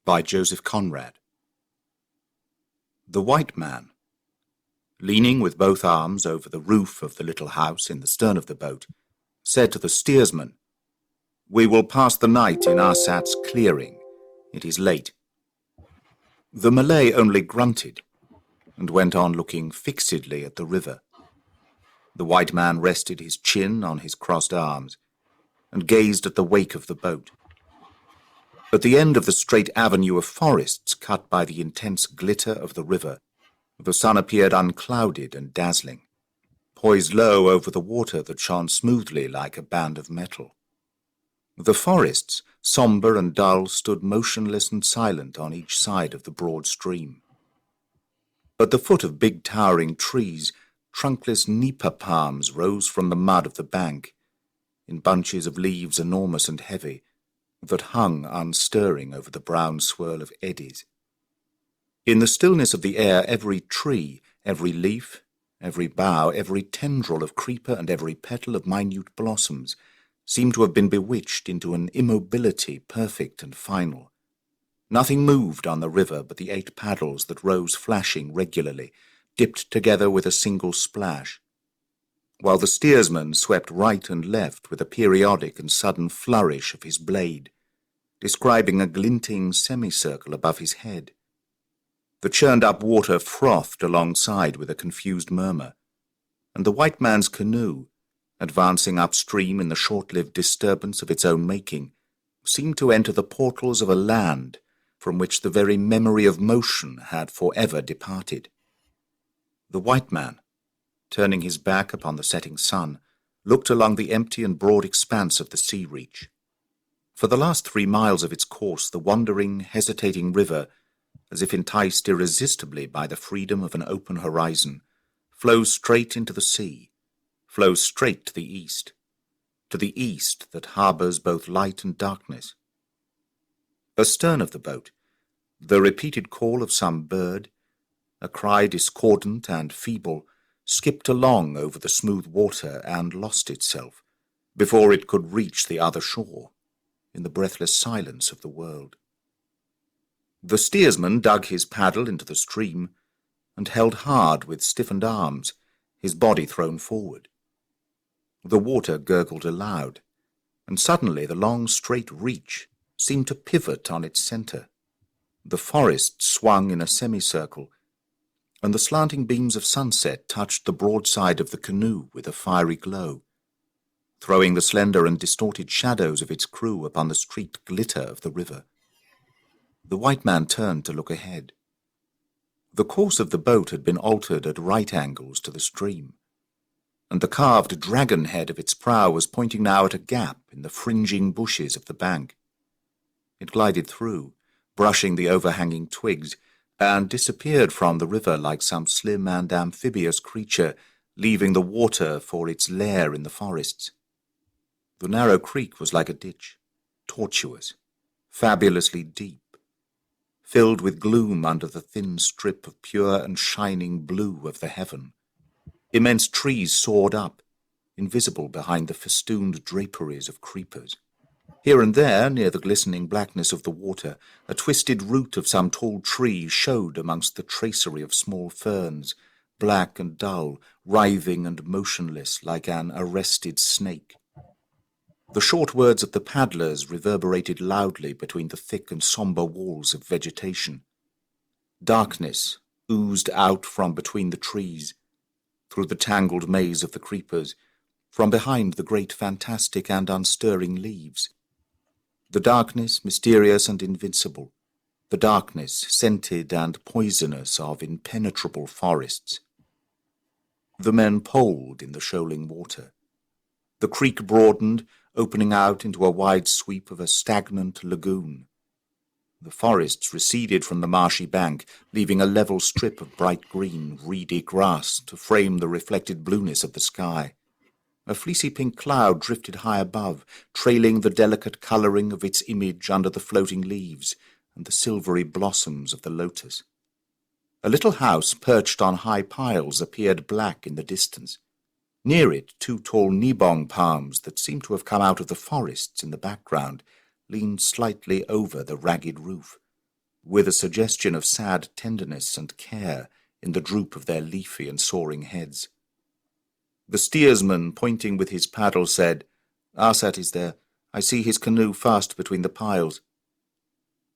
by Joseph Conrad. The white man, leaning with both arms over the roof of the little house in the stern of the boat, said to the steersman, "We will pass the night in Arsat's clearing. It is late." The Malay only grunted and went on looking fixedly at the river. The white man rested his chin on his crossed arms and gazed at the wake of the boat. At the end of the straight avenue of forests cut by the intense glitter of the river, the sun appeared unclouded and dazzling, poised low over the water that shone smoothly like a band of metal. The forests, sombre and dull, stood motionless and silent on each side of the broad stream. At the foot of big towering trees, trunkless nipa palms rose from the mud of the bank, in bunches of leaves enormous and heavy, that hung unstirring over the brown swirl of eddies. In the stillness of the air, every tree, every leaf, every bough, every tendril of creeper and every petal of minute blossoms seemed to have been bewitched into an immobility perfect and final. Nothing moved on the river but the 8 paddles that rose flashing regularly, dipped together with a single splash, while the steersman swept right and left with a periodic and sudden flourish of his blade, describing a glinting semicircle above his head. The churned-up water frothed alongside with a confused murmur, and the white man's canoe, advancing upstream in the short-lived disturbance of its own making, seemed to enter the portals of a land from which the very memory of motion had forever departed. The white man, turning his back upon the setting sun, looked along the empty and broad expanse of the sea-reach. For the last 3 miles of its course, the wandering, hesitating river, as if enticed irresistibly by the freedom of an open horizon, flows straight into the sea, flows straight to the east that harbours both light and darkness. Astern of the boat, the repeated call of some bird, a cry discordant and feeble, skipped along over the smooth water and lost itself, before it could reach the other shore, in the breathless silence of the world. The steersman dug his paddle into the stream and held hard with stiffened arms, his body thrown forward. The water gurgled aloud, and suddenly the long straight reach seemed to pivot on its centre. The forest swung in a semicircle, and the slanting beams of sunset touched the broadside of the canoe with a fiery glow, throwing the slender and distorted shadows of its crew upon the streaked glitter of the river. The white man turned to look ahead. The course of the boat had been altered at right angles to the stream, and the carved dragon head of its prow was pointing now at a gap in the fringing bushes of the bank. It glided through, brushing the overhanging twigs, and disappeared from the river like some slim and amphibious creature, leaving the water for its lair in the forests. The narrow creek was like a ditch, tortuous, fabulously deep, filled with gloom under the thin strip of pure and shining blue of the heaven. Immense trees soared up, invisible behind the festooned draperies of creepers. Here and there, near the glistening blackness of the water, a twisted root of some tall tree showed amongst the tracery of small ferns, black and dull, writhing and motionless like an arrested snake. The short words of the paddlers reverberated loudly between the thick and sombre walls of vegetation. Darkness oozed out from between the trees, through the tangled maze of the creepers, from behind the great fantastic and unstirring leaves. The darkness mysterious and invincible, the darkness scented and poisonous of impenetrable forests. The men poled in the shoaling water. The creek broadened, opening out into a wide sweep of a stagnant lagoon. The forests receded from the marshy bank, leaving a level strip of bright green, reedy grass to frame the reflected blueness of the sky. A fleecy pink cloud drifted high above, trailing the delicate colouring of its image under the floating leaves and the silvery blossoms of the lotus. A little house perched on high piles appeared black in the distance. Near it, 2 tall nibong palms that seemed to have come out of the forests in the background leaned slightly over the ragged roof, with a suggestion of sad tenderness and care in the droop of their leafy and soaring heads. The steersman, pointing with his paddle, said, "Arsat is there. I see his canoe fast between the piles."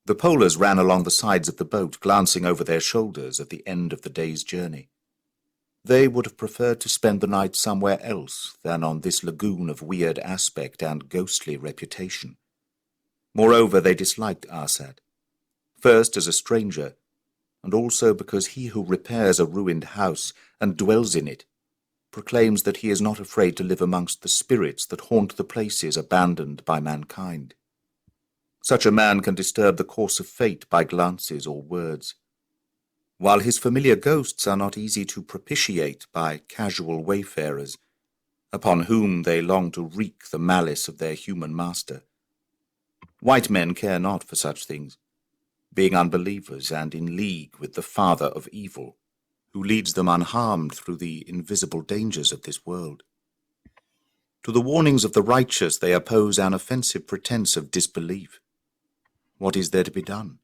The polers ran along the sides of the boat, glancing over their shoulders at the end of the day's journey. They would have preferred to spend the night somewhere else than on this lagoon of weird aspect and ghostly reputation. Moreover, they disliked Arsat, first as a stranger, and also because he who repairs a ruined house and dwells in it proclaims that he is not afraid to live amongst the spirits that haunt the places abandoned by mankind. Such a man can disturb the course of fate by glances or words, while his familiar ghosts are not easy to propitiate by casual wayfarers, upon whom they long to wreak the malice of their human master. White men care not for such things, being unbelievers and in league with the father of evil, who leads them unharmed through the invisible dangers of this world. To the warnings of the righteous they oppose an offensive pretense of disbelief. What is there to be done?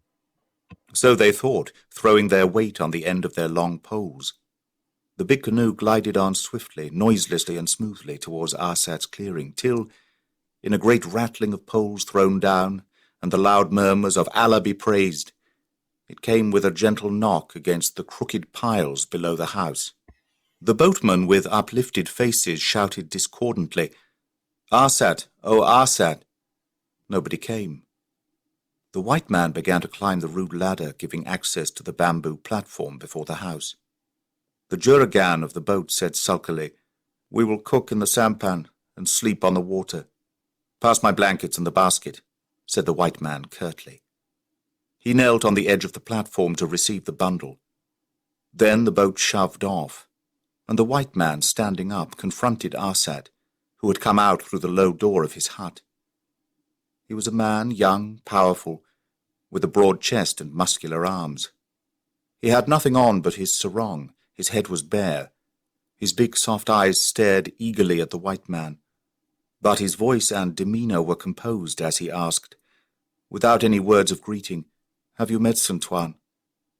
So they thought, throwing their weight on the end of their long poles. The big canoe glided on swiftly, noiselessly and smoothly towards Arsat's clearing, till, in a great rattling of poles thrown down, and the loud murmurs of Allah be praised, it came with a gentle knock against the crooked piles below the house. The boatmen with uplifted faces shouted discordantly, "Arsat, oh Arsat!" Nobody came. The white man began to climb the rude ladder giving access to the bamboo platform before the house. The juragan of the boat said sulkily, "We will cook in the sampan and sleep on the water." "Pass my blankets and the basket," said the white man curtly. He knelt on the edge of the platform to receive the bundle. Then the boat shoved off, and the white man, standing up, confronted Arsat, who had come out through the low door of his hut. He was a man, young, powerful, with a broad chest and muscular arms. He had nothing on but his sarong. His head was bare. His big soft eyes stared eagerly at the white man, but his voice and demeanor were composed as he asked, without any words of greeting, "Have you medicine, Tuan?"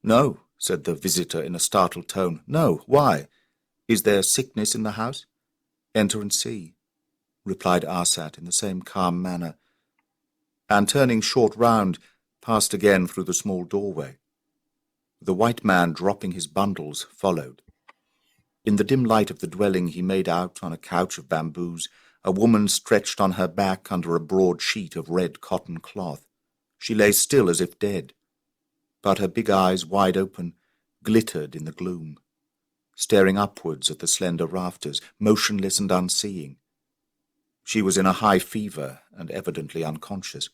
"No," said the visitor in a startled tone. "No, why? Is there sickness in the house?" "Enter and see," replied Arsat in the same calm manner, and turning short round, passed again through the small doorway. The white man, dropping his bundles, followed. In the dim light of the dwelling he made out, on a couch of bamboos, a woman stretched on her back under a broad sheet of red cotton cloth. She lay still as if dead, but her big eyes, wide open, glittered in the gloom, staring upwards at the slender rafters, motionless and unseeing. She was in a high fever and evidently unconscious.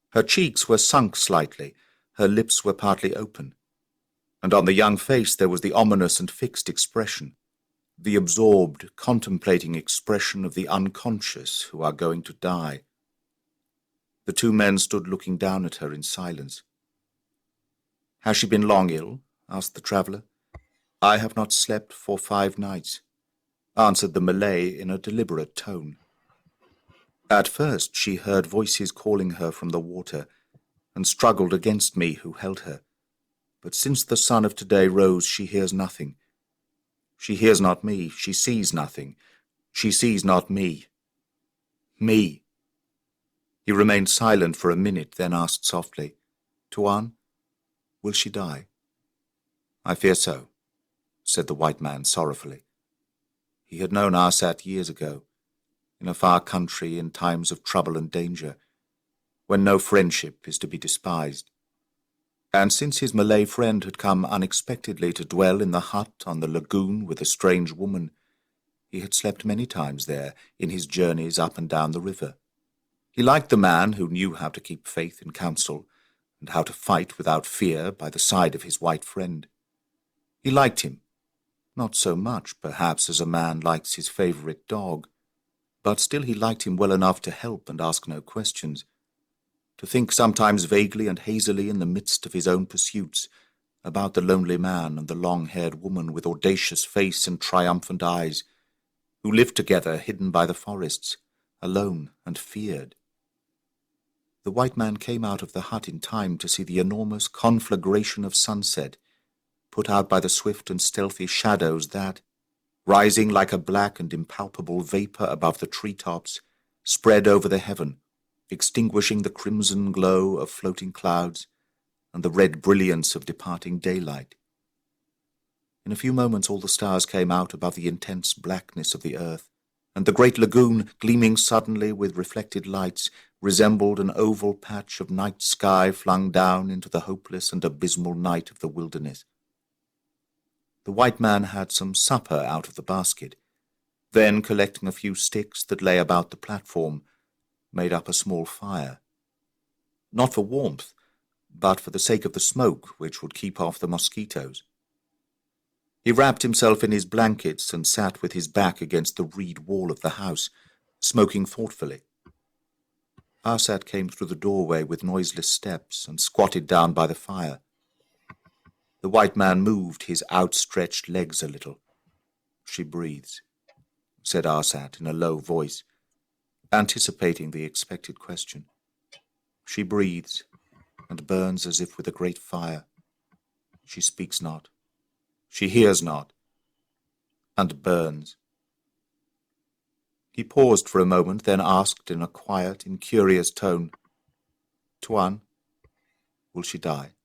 Her cheeks were sunk slightly, her lips were partly open, and on the young face there was the ominous and fixed expression, the absorbed, contemplating expression of the unconscious who are going to die. The two men stood looking down at her in silence. "Has she been long ill?" asked the traveller. "I have not slept for 5 nights," answered the Malay in a deliberate tone. At first she heard voices calling her from the water, and struggled against me who held her. But since the sun of today rose, she hears nothing. She hears not me, she sees nothing. She sees not me. Me. He remained silent for a minute, then asked softly, "Tuan, will she die?" "I fear so," said the white man sorrowfully. He had known Arsat years ago, in a far country in times of trouble and danger, when no friendship is to be despised. And since his Malay friend had come unexpectedly to dwell in the hut on the lagoon with a strange woman, he had slept many times there in his journeys up and down the river. He liked the man who knew how to keep faith in council, and how to fight without fear by the side of his white friend. He liked him, not so much, perhaps, as a man likes his favourite dog, but still he liked him well enough to help and ask no questions, to think sometimes vaguely and hazily in the midst of his own pursuits about the lonely man and the long-haired woman with audacious face and triumphant eyes, who lived together hidden by the forests, alone and feared. The white man came out of the hut in time to see the enormous conflagration of sunset, put out by the swift and stealthy shadows that, rising like a black and impalpable vapour above the tree-tops, spread over the heaven, extinguishing the crimson glow of floating clouds and the red brilliance of departing daylight. In a few moments all the stars came out above the intense blackness of the earth, and the great lagoon, gleaming suddenly with reflected lights, resembled an oval patch of night sky flung down into the hopeless and abysmal night of the wilderness. The white man had some supper out of the basket, then, collecting a few sticks that lay about the platform, made up a small fire. Not for warmth, but for the sake of the smoke, which would keep off the mosquitoes. He wrapped himself in his blankets and sat with his back against the reed wall of the house, smoking thoughtfully. Arsat came through the doorway with noiseless steps and squatted down by the fire. The white man moved his outstretched legs a little. "She breathes," said Arsat in a low voice, anticipating the expected question. "She breathes, and burns as if with a great fire. She speaks not. She hears not, and burns." He paused for a moment, then asked in a quiet, incurious tone, "Tuan, will she die?"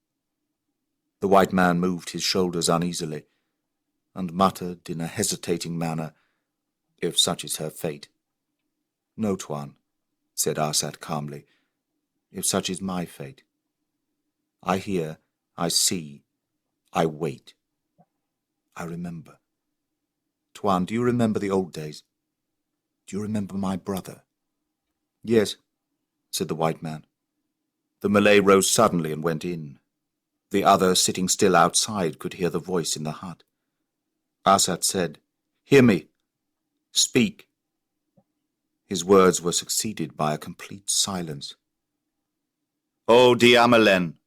The white man moved his shoulders uneasily, and muttered in a hesitating manner, "If such is her fate." "No, Tuan," said Arsat calmly, "if such is my fate. I hear, I see, I wait. I remember. Tuan, do you remember the old days? Do you remember my brother?" "Yes," said the white man. The Malay rose suddenly and went in. The other, sitting still outside, could hear the voice in the hut. Arsat said, "Hear me. Speak." His words were succeeded by a complete silence. "O Diamelen!"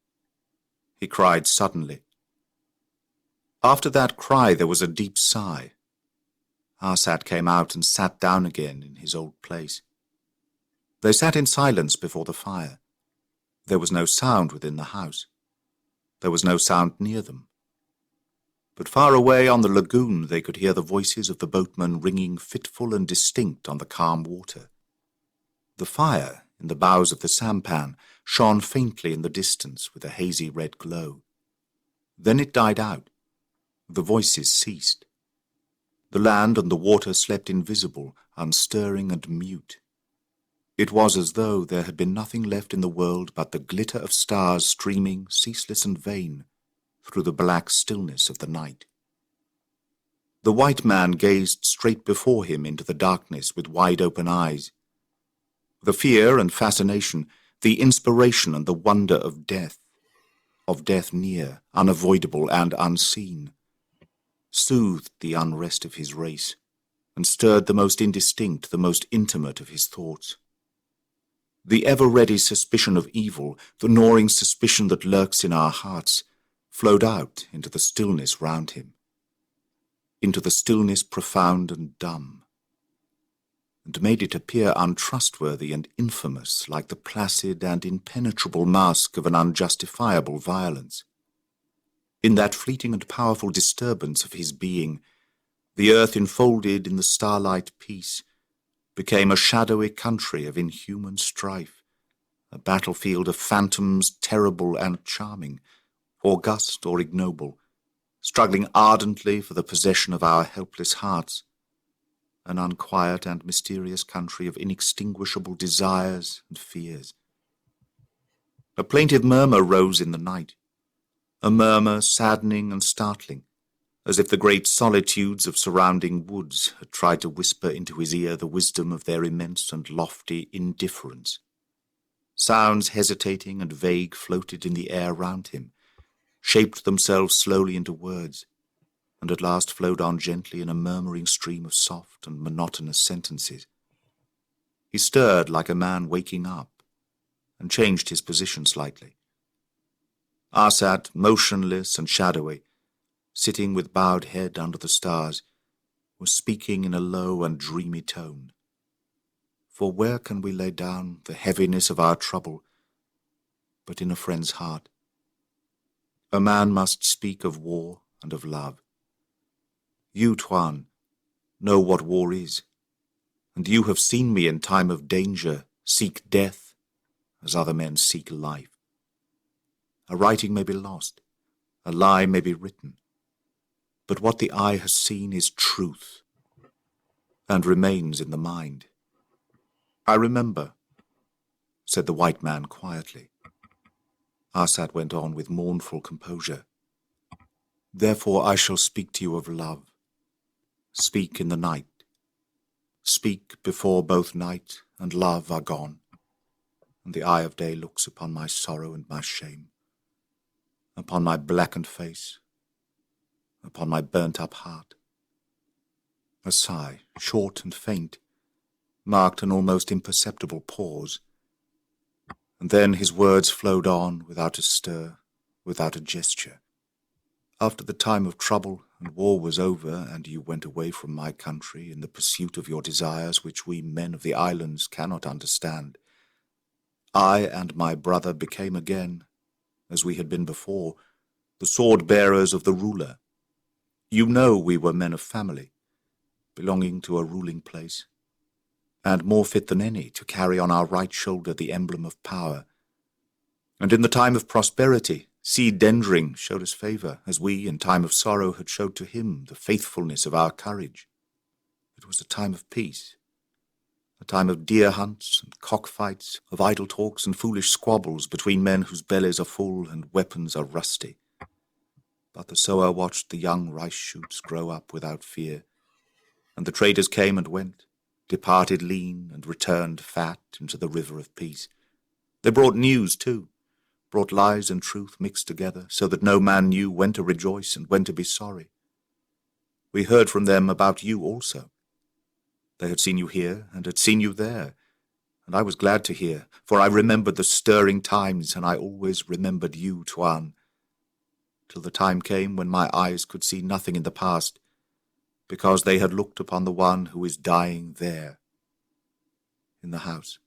he cried suddenly. After that cry there was a deep sigh. Arsat came out and sat down again in his old place. They sat in silence before the fire. There was no sound within the house. There was no sound near them. But far away on the lagoon they could hear the voices of the boatmen ringing fitful and distinct on the calm water. The fire in the bows of the sampan shone faintly in the distance with a hazy red glow. Then it died out. The voices ceased. The land and the water slept invisible, unstirring and mute. It was as though there had been nothing left in the world but the glitter of stars streaming, ceaseless and vain, through the black stillness of the night. The white man gazed straight before him into the darkness with wide-open eyes. The fear and fascination, the inspiration and the wonder of death near, unavoidable and unseen, soothed the unrest of his race, and stirred the most indistinct, the most intimate of his thoughts. The ever-ready suspicion of evil, the gnawing suspicion that lurks in our hearts, flowed out into the stillness round him, into the stillness profound and dumb, and made it appear untrustworthy and infamous like the placid and impenetrable mask of an unjustifiable violence. In that fleeting and powerful disturbance of his being, the earth enfolded in the starlight peace became a shadowy country of inhuman strife, a battlefield of phantoms terrible and charming, august or ignoble, struggling ardently for the possession of our helpless hearts, an unquiet and mysterious country of inextinguishable desires and fears. A plaintive murmur rose in the night, a murmur saddening and startling, as if the great solitudes of surrounding woods had tried to whisper into his ear the wisdom of their immense and lofty indifference. Sounds hesitating and vague floated in the air round him, shaped themselves slowly into words, and at last flowed on gently in a murmuring stream of soft and monotonous sentences. He stirred like a man waking up, and changed his position slightly. Arsat, motionless and shadowy, sitting with bowed head under the stars, was speaking in a low and dreamy tone. "For where can we lay down the heaviness of our trouble but in a friend's heart. A man must speak of war and of love. You, Tuan, know what war is, and you have seen me in time of danger seek death as other men seek life. A writing may be lost, a lie may be written, but what the eye has seen is truth, and remains in the mind. I remember, said the white man quietly. Arsat went on with mournful composure. Therefore I shall speak to you of love. Speak in the night. Speak before both night and love are gone, and the eye of day looks upon my sorrow and my shame, upon my blackened face, upon my burnt-up heart. A sigh, short and faint, marked an almost imperceptible pause, and then his words flowed on without a stir, without a gesture. After the time of trouble and war was over, and you went away from my country in the pursuit of your desires which we men of the islands cannot understand, I and my brother became again, as we had been before, the sword-bearers of the ruler. You know we were men of family, belonging to a ruling place, and more fit than any to carry on our right shoulder the emblem of power. And in the time of prosperity, Si Dendring showed us favour, as we, in time of sorrow, had showed to him the faithfulness of our courage. It was a time of peace, a time of deer hunts and cockfights, of idle talks and foolish squabbles between men whose bellies are full and weapons are rusty. But the sower watched the young rice shoots grow up without fear, and the traders came and went, departed lean and returned fat into the river of peace. They brought news too, brought lies and truth mixed together, so that no man knew when to rejoice and when to be sorry. We heard from them about you also. They had seen you here and had seen you there, and I was glad to hear, for I remembered the stirring times, and I always remembered you, Tuan, till the time came when my eyes could see nothing in the past, because they had looked upon the one who is dying there, in the house.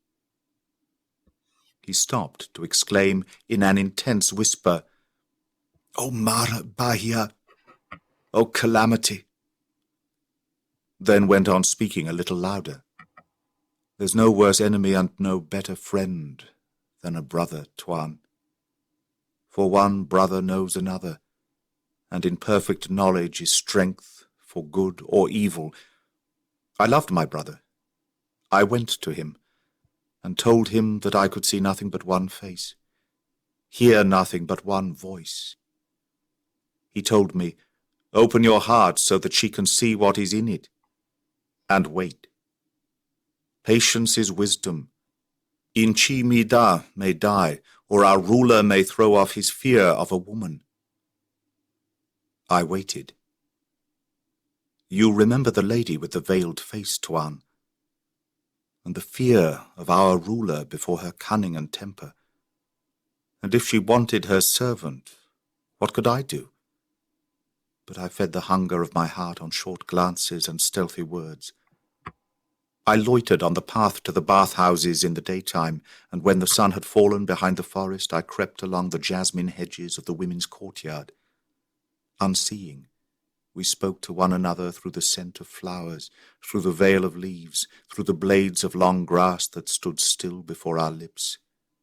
He stopped to exclaim in an intense whisper, "O Mara Bahia! O calamity!" Then went on speaking a little louder. "There's no worse enemy and no better friend than a brother, Tuan. For one brother knows another, and in perfect knowledge is strength for good or evil. I loved my brother. I went to him, and told him that I could see nothing but one face, hear nothing but one voice. He told me, 'Open your heart so that she can see what is in it, and wait. Patience is wisdom. Inchi Mida may die, or our ruler may throw off his fear of a woman.' I waited. You remember the lady with the veiled face, Tuan, and the fear of our ruler before her cunning and temper. And if she wanted her servant, what could I do? But I fed the hunger of my heart on short glances and stealthy words. I loitered on the path to the bathhouses in the daytime, and when the sun had fallen behind the forest, I crept along the jasmine hedges of the women's courtyard. Unseeing, we spoke to one another through the scent of flowers, through the veil of leaves, through the blades of long grass that stood still before our lips.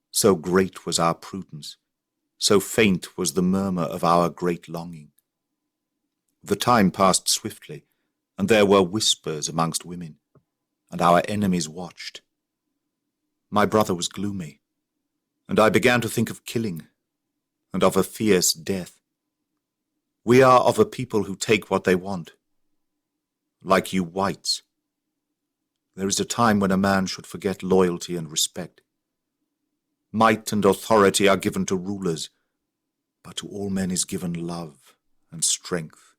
So great was our prudence, so faint was the murmur of our great longing. The time passed swiftly, and there were whispers amongst women, and our enemies watched. My brother was gloomy, and I began to think of killing, and of a fierce death. We are of a people who take what they want, like you whites. There is a time when a man should forget loyalty and respect. Might and authority are given to rulers, but to all men is given love and strength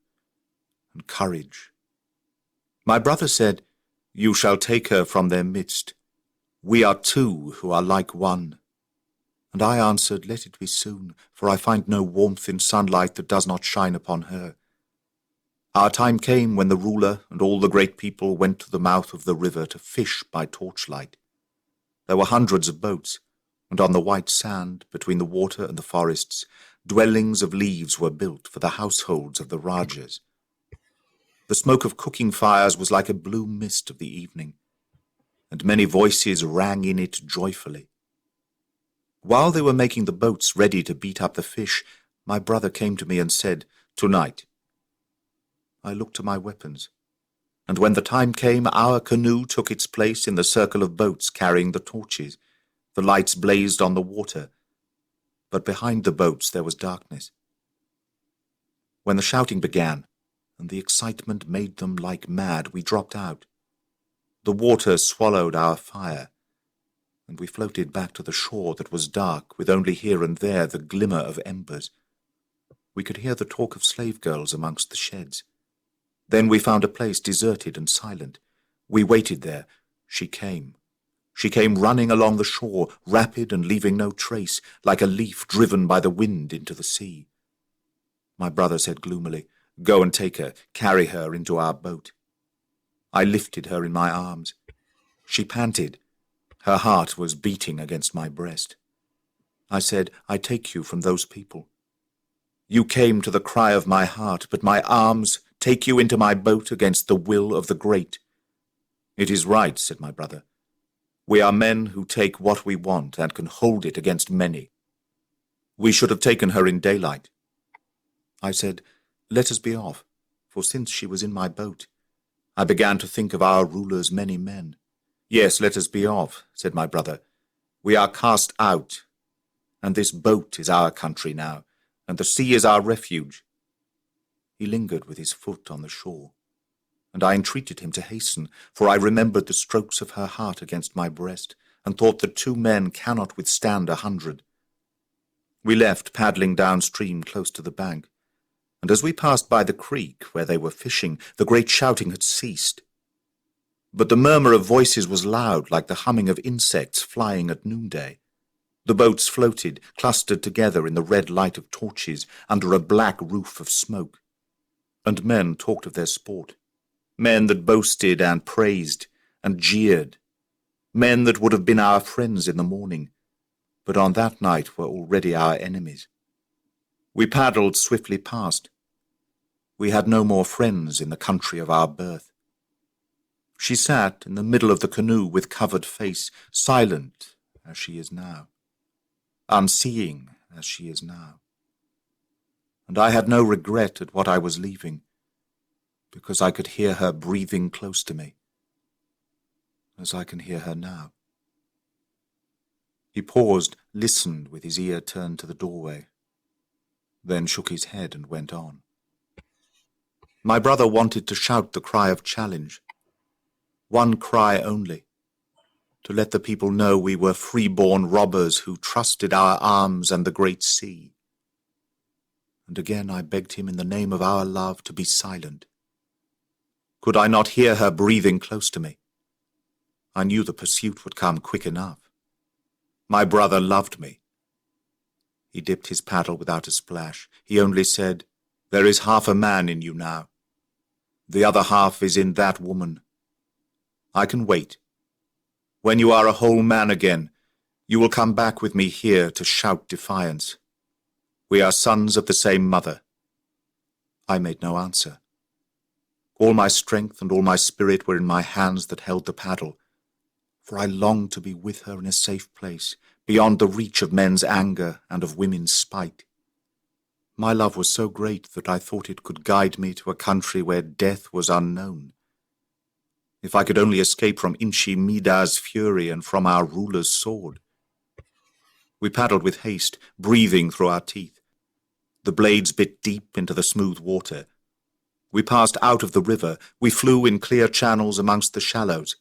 and courage. My brother said, 'You shall take her from their midst. We are two who are like one.' And I answered, 'Let it be soon, for I find no warmth in sunlight that does not shine upon her.' Our time came when the ruler and all the great people went to the mouth of the river to fish by torchlight. There were hundreds of boats. and on the white sand, between the water and the forests, dwellings of leaves were built for the households of the Rajas. The smoke of cooking fires was like a blue mist of the evening, and many voices rang in it joyfully. While they were making the boats ready to beat up the fish, my brother came to me and said, "Tonight." I looked to my weapons, and when the time came, our canoe took its place in the circle of boats carrying the torches. The lights blazed on the water, but behind the boats there was darkness. When the shouting began, and the excitement made them like mad, we dropped out. The water swallowed our fire, and we floated back to the shore that was dark, with only here and there the glimmer of embers. We could hear the talk of slave girls amongst the sheds. Then we found a place deserted and silent. We waited there. She came. She came running along the shore, rapid and leaving no trace, like a leaf driven by the wind into the sea. My brother said gloomily, "Go and take her, carry her into our boat." I lifted her in my arms. She panted. Her heart was beating against my breast. I said, "I take you from those people. You came to the cry of my heart, but my arms take you into my boat against the will of the great." "It is right," said my brother. "We are men who take what we want and can hold it against many. We should have taken her in daylight." I said, "Let us be off," for since she was in my boat, I began to think of our ruler's many men. "Yes, let us be off," said my brother. "We are cast out, and this boat is our country now, and the sea is our refuge." He lingered with his foot on the shore, and I entreated him to hasten, for I remembered the strokes of her heart against my breast, and thought that 2 men cannot withstand 100. We left, paddling downstream close to the bank, and as we passed by the creek where they were fishing, the great shouting had ceased. But the murmur of voices was loud, like the humming of insects flying at noonday. The boats floated, clustered together in the red light of torches, under a black roof of smoke. And men talked of their sport, men that boasted and praised and jeered, men that would have been our friends in the morning, but on that night were already our enemies. We paddled swiftly past. We had no more friends in the country of our birth. She sat in the middle of the canoe with covered face, silent as she is now, unseeing as she is now. And I had no regret at what I was leaving, because I could hear her breathing close to me, as I can hear her now. He paused, listened with his ear turned to the doorway, then shook his head and went on. My brother wanted to shout the cry of challenge. One cry only, to let the people know we were free-born robbers who trusted our arms and the great sea. And again I begged him in the name of our love to be silent. Could I not hear her breathing close to me? I knew the pursuit would come quick enough. My brother loved me. He dipped his paddle without a splash. He only said, "There is half a man in you now. The other half is in that woman. I can wait. When you are a whole man again, you will come back with me here to shout defiance. We are sons of the same mother." I made no answer. All my strength and all my spirit were in my hands that held the paddle, for I longed to be with her in a safe place, beyond the reach of men's anger and of women's spite. My love was so great that I thought it could guide me to a country where death was unknown. If I could only escape from Inchi Mida's fury and from our ruler's sword. We paddled with haste, breathing through our teeth. The blades bit deep into the smooth water. We passed out of the river. We flew in clear channels amongst the shallows.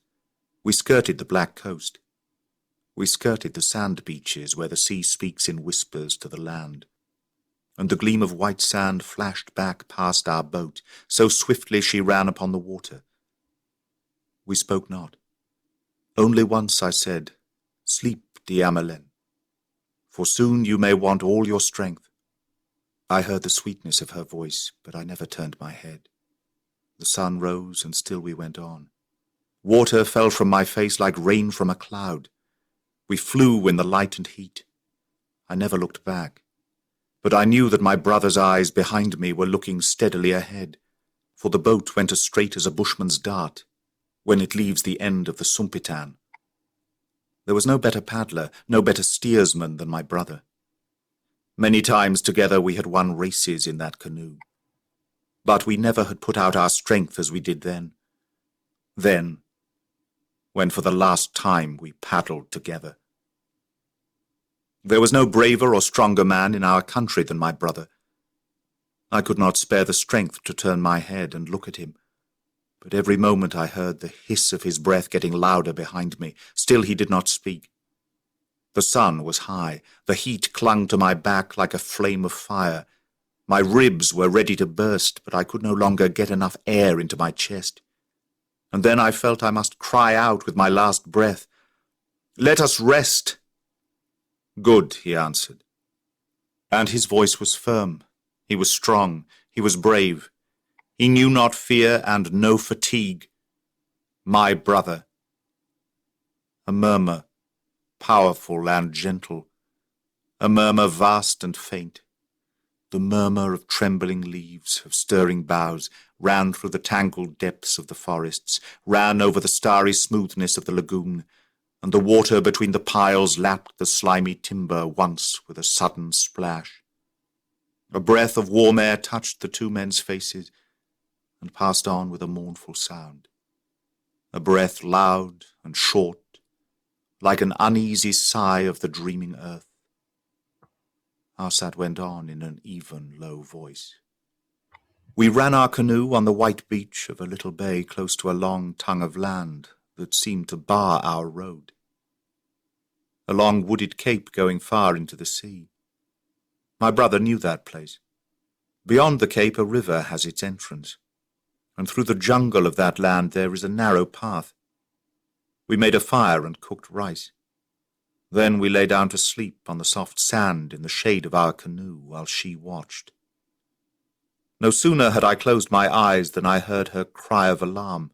We skirted the black coast. We skirted the sand beaches where the sea speaks in whispers to the land. And the gleam of white sand flashed back past our boat, so swiftly she ran upon the water. We spoke not. Only once I said, "Sleep, Diamelen, for soon you may want all your strength." I heard the sweetness of her voice, but I never turned my head. The sun rose, and still we went on. Water fell from my face like rain from a cloud. We flew in the light and heat. I never looked back, but I knew that my brother's eyes behind me were looking steadily ahead, for the boat went as straight as a bushman's dart when it leaves the end of the Sumpitan. There was no better paddler, no better steersman than my brother. Many times together we had won races in that canoe, but we never had put out our strength as we did then. Then, when for the last time we paddled together. There was no braver or stronger man in our country than my brother. I could not spare the strength to turn my head and look at him, but every moment I heard the hiss of his breath getting louder behind me. Still he did not speak. The sun was high. The heat clung to my back like a flame of fire. My ribs were ready to burst, but I could no longer get enough air into my chest. And then I felt I must cry out with my last breath, "Let us rest." "Good," he answered. And his voice was firm. He was strong. He was brave. He knew not fear and no fatigue. My brother. A murmur, powerful and gentle, a murmur vast and faint. The murmur of trembling leaves, of stirring boughs, ran through the tangled depths of the forests, ran over the starry smoothness of the lagoon, and the water between the piles lapped the slimy timber once with a sudden splash. A breath of warm air touched the two men's faces and passed on with a mournful sound. A breath loud and short, like an uneasy sigh of the dreaming earth. Arsat went on in an even, low voice. We ran our canoe on the white beach of a little bay close to a long tongue of land that seemed to bar our road. A long wooded cape going far into the sea. My brother knew that place. Beyond the cape a river has its entrance, and through the jungle of that land there is a narrow path. We made a fire and cooked rice. Then we lay down to sleep on the soft sand in the shade of our canoe while she watched. No sooner had I closed my eyes than I heard her cry of alarm.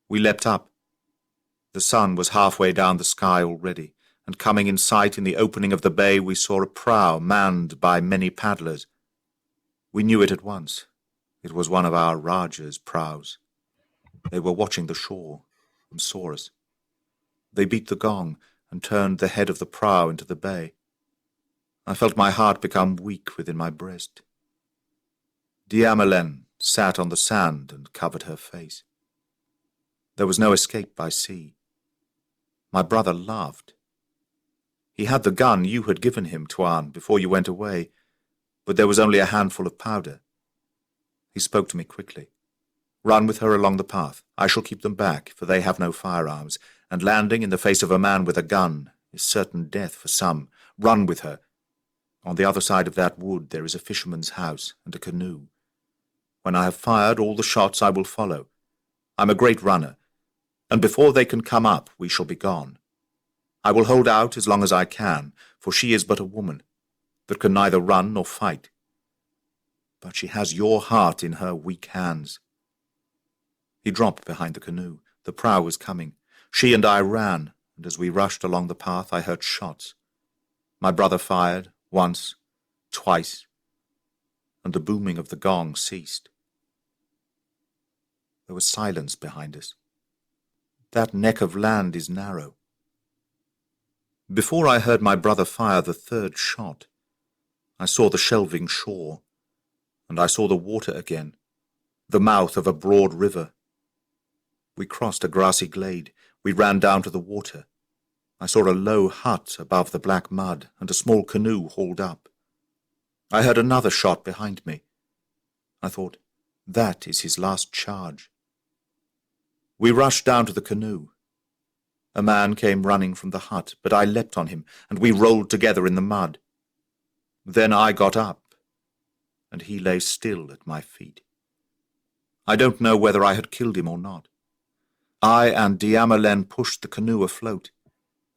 We leapt up. The sun was halfway down the sky already, and coming in sight in the opening of the bay we saw a prow manned by many paddlers. We knew it at once. It was one of our Rajah's prows. They were watching the shore and saw us. They beat the gong and turned the head of the prow into the bay. I felt my heart become weak within my breast. Diamelen sat on the sand and covered her face. There was no escape by sea. My brother laughed. He had the gun you had given him, Tuan, before you went away, but there was only a handful of powder. He spoke to me quickly. "Run with her along the path. I shall keep them back, for they have no firearms, and landing in the face of a man with a gun is certain death for some. Run with her. On the other side of that wood there is a fisherman's house and a canoe. When I have fired all the shots I will follow. I'm a great runner, and before they can come up we shall be gone. I will hold out as long as I can, for she is but a woman that can neither run nor fight. But she has your heart in her weak hands." He dropped behind the canoe. The prow was coming. She and I ran, and as we rushed along the path I heard shots. My brother fired, once, twice, and the booming of the gong ceased. There was silence behind us. That neck of land is narrow. Before I heard my brother fire the third shot, I saw the shelving shore, and I saw the water again, the mouth of a broad river. We crossed a grassy glade. We ran down to the water. I saw a low hut above the black mud and a small canoe hauled up. I heard another shot behind me. I thought, that is his last charge. We rushed down to the canoe. A man came running from the hut, but I leapt on him, and we rolled together in the mud. Then I got up, and he lay still at my feet. I don't know whether I had killed him or not. I and Diamelen pushed the canoe afloat.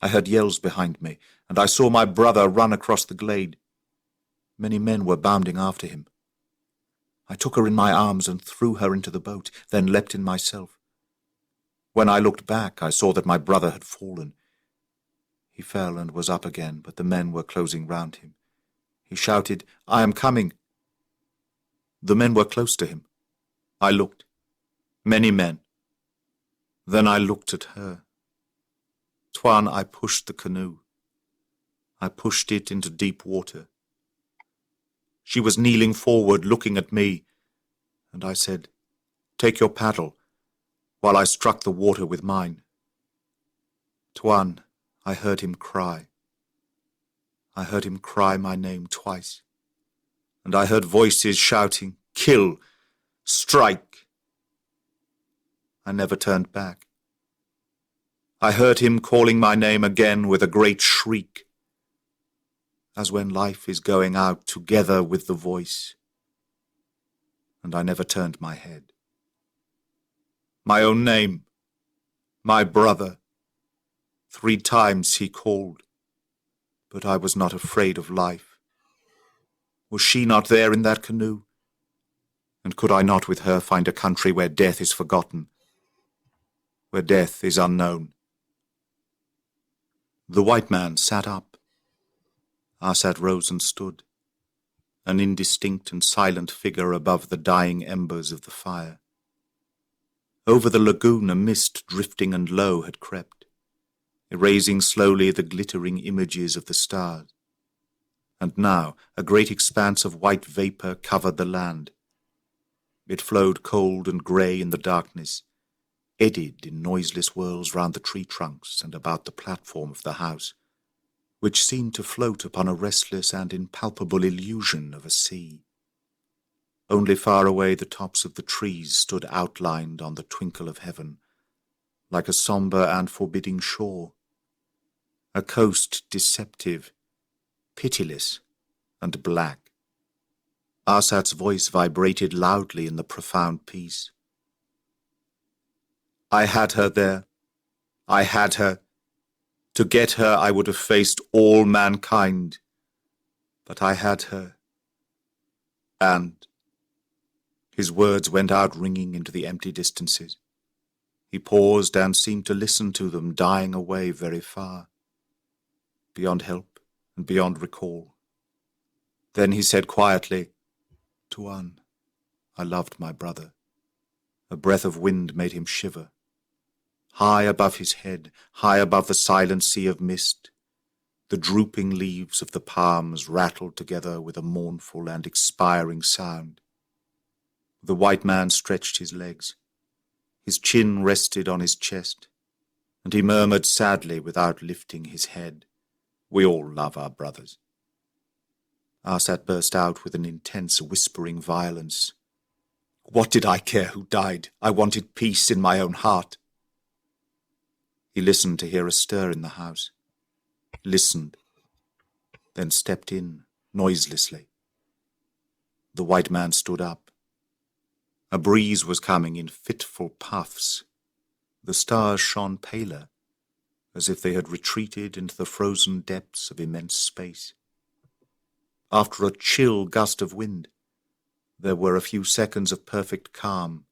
I heard yells behind me, and I saw my brother run across the glade. Many men were bounding after him. I took her in my arms and threw her into the boat, then leapt in myself. When I looked back, I saw that my brother had fallen. He fell and was up again, but the men were closing round him. He shouted, "I am coming!" The men were close to him. I looked. Many men. Then I looked at her. Tuan, I pushed the canoe. I pushed it into deep water. She was kneeling forward, looking at me, and I said, "Take your paddle," while I struck the water with mine. Tuan, I heard him cry. I heard him cry my name twice, and I heard voices shouting, "Kill! Strike!" I never turned back. I heard him calling my name again with a great shriek, as when life is going out together with the voice, and I never turned my head. My own name, my brother. 3 times he called, but I was not afraid of life. Was she not there in that canoe? And could I not with her find a country where death is forgotten, where death is unknown? The white man sat up. Arsat rose and stood, an indistinct and silent figure above the dying embers of the fire. Over the lagoon a mist drifting and low had crept, erasing slowly the glittering images of the stars. And now a great expanse of white vapour covered the land. It flowed cold and grey in the darkness, eddied in noiseless whirls round the tree trunks and about the platform of the house, which seemed to float upon a restless and impalpable illusion of a sea. Only far away the tops of the trees stood outlined on the twinkle of heaven, like a sombre and forbidding shore, a coast deceptive, pitiless, and black. Arsat's voice vibrated loudly in the profound peace. I had her there. I had her. To get her I would have faced all mankind. But I had her. And his words went out ringing into the empty distances. He paused and seemed to listen to them dying away very far, beyond help and beyond recall. Then he said quietly, "Tuan, I loved my brother." A breath of wind made him shiver. High above his head, high above the silent sea of mist, the drooping leaves of the palms rattled together with a mournful and expiring sound. The white man stretched his legs. His chin rested on his chest, and he murmured sadly without lifting his head, "We all love our brothers." Arsat burst out with an intense whispering violence. "What did I care who died? I wanted peace in my own heart." He listened to hear a stir in the house, listened, then stepped in noiselessly. The white man stood up. A breeze was coming in fitful puffs. The stars shone paler, as if they had retreated into the frozen depths of immense space. After a chill gust of wind, there were a few seconds of perfect calm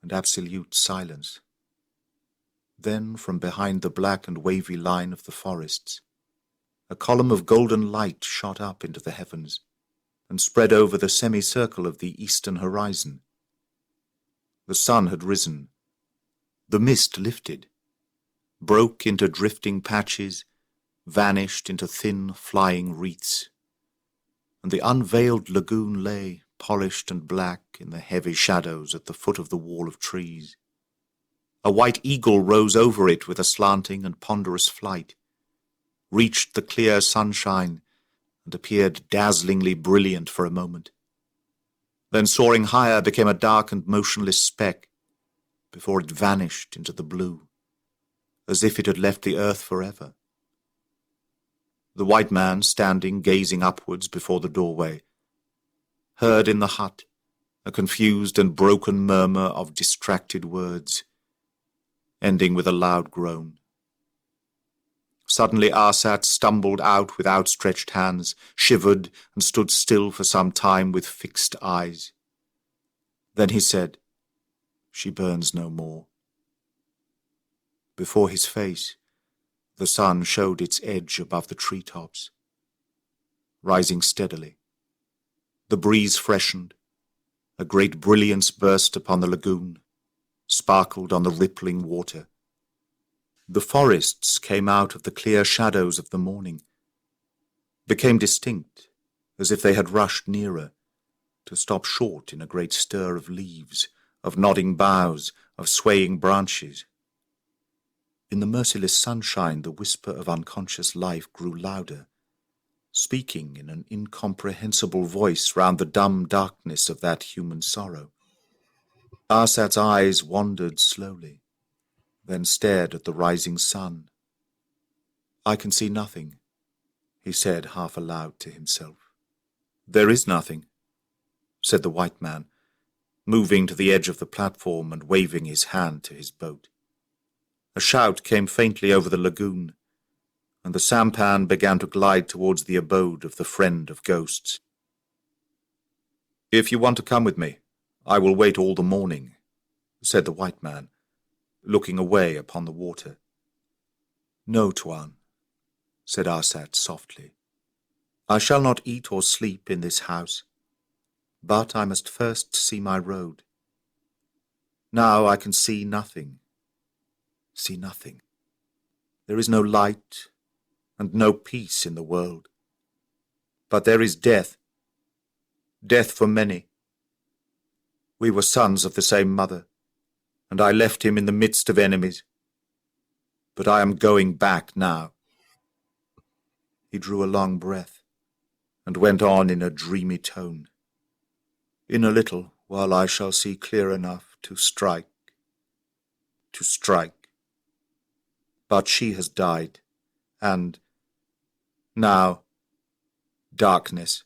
and absolute silence. Then, from behind the black and wavy line of the forests, a column of golden light shot up into the heavens and spread over the semicircle of the eastern horizon. The sun had risen. The mist lifted, broke into drifting patches, vanished into thin flying wreaths, and the unveiled lagoon lay, polished and black, in the heavy shadows at the foot of the wall of trees. A white eagle rose over it with a slanting and ponderous flight, reached the clear sunshine, and appeared dazzlingly brilliant for a moment. Then soaring higher became a dark and motionless speck, before it vanished into the blue, as if it had left the earth forever. The white man, standing gazing upwards before the doorway, heard in the hut a confused and broken murmur of distracted words, ending with a loud groan. Suddenly Arsat stumbled out with outstretched hands, shivered, and stood still for some time with fixed eyes. Then he said, "She burns no more." Before his face, The sun showed its edge above the treetops, rising steadily. The breeze freshened. A great brilliance burst upon the lagoon, sparkled on the rippling water. The forests came out of the clear shadows of the morning, became distinct, as if they had rushed nearer, to stop short in a great stir of leaves, of nodding boughs, of swaying branches. In the merciless sunshine, the whisper of unconscious life grew louder, speaking in an incomprehensible voice round the dumb darkness of that human sorrow. Arsat's eyes wandered slowly, then stared at the rising sun. "I can see nothing," he said half aloud to himself. "There is nothing," said the white man, moving to the edge of the platform and waving his hand to his boat. A shout came faintly over the lagoon, and the sampan began to glide towards the abode of the friend of ghosts. "If you want to come with me, I will wait all the morning," said the white man, looking away upon the water. "No, Tuan," said Arsat softly. "I shall not eat or sleep in this house, but I must first see my road. Now I can see nothing. See nothing. There is no light and no peace in the world. But there is death. Death for many. We were sons of the same mother, and I left him in the midst of enemies. But I am going back now." He drew a long breath and went on in a dreamy tone. "In a little while I shall see clear enough to strike. But she has died, and now, darkness."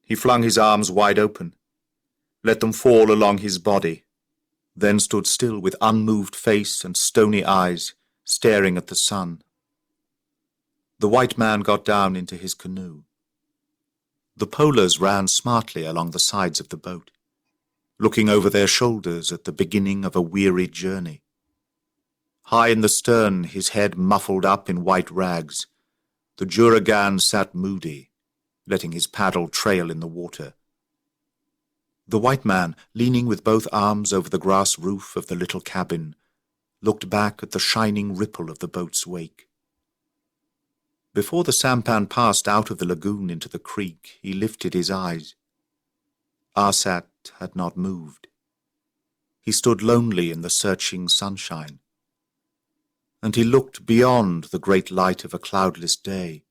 He flung his arms wide open, let them fall along his body, then stood still with unmoved face and stony eyes, staring at the sun. The white man got down into his canoe. The polers ran smartly along the sides of the boat, looking over their shoulders at the beginning of a weary journey. High in the stern, his head muffled up in white rags, the juragan sat moody, letting his paddle trail in the water. The white man, leaning with both arms over the grass roof of the little cabin, looked back at the shining ripple of the boat's wake. Before the sampan passed out of the lagoon into the creek, he lifted his eyes. Arsat had not moved. He stood lonely in the searching sunshine, and he looked beyond the great light of a cloudless day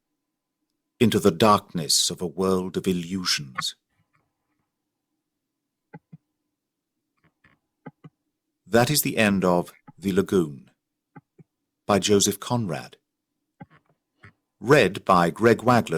into the darkness of a world of illusions. That is the end of The Lagoon by Joseph Conrad. Read by Greg Wagler.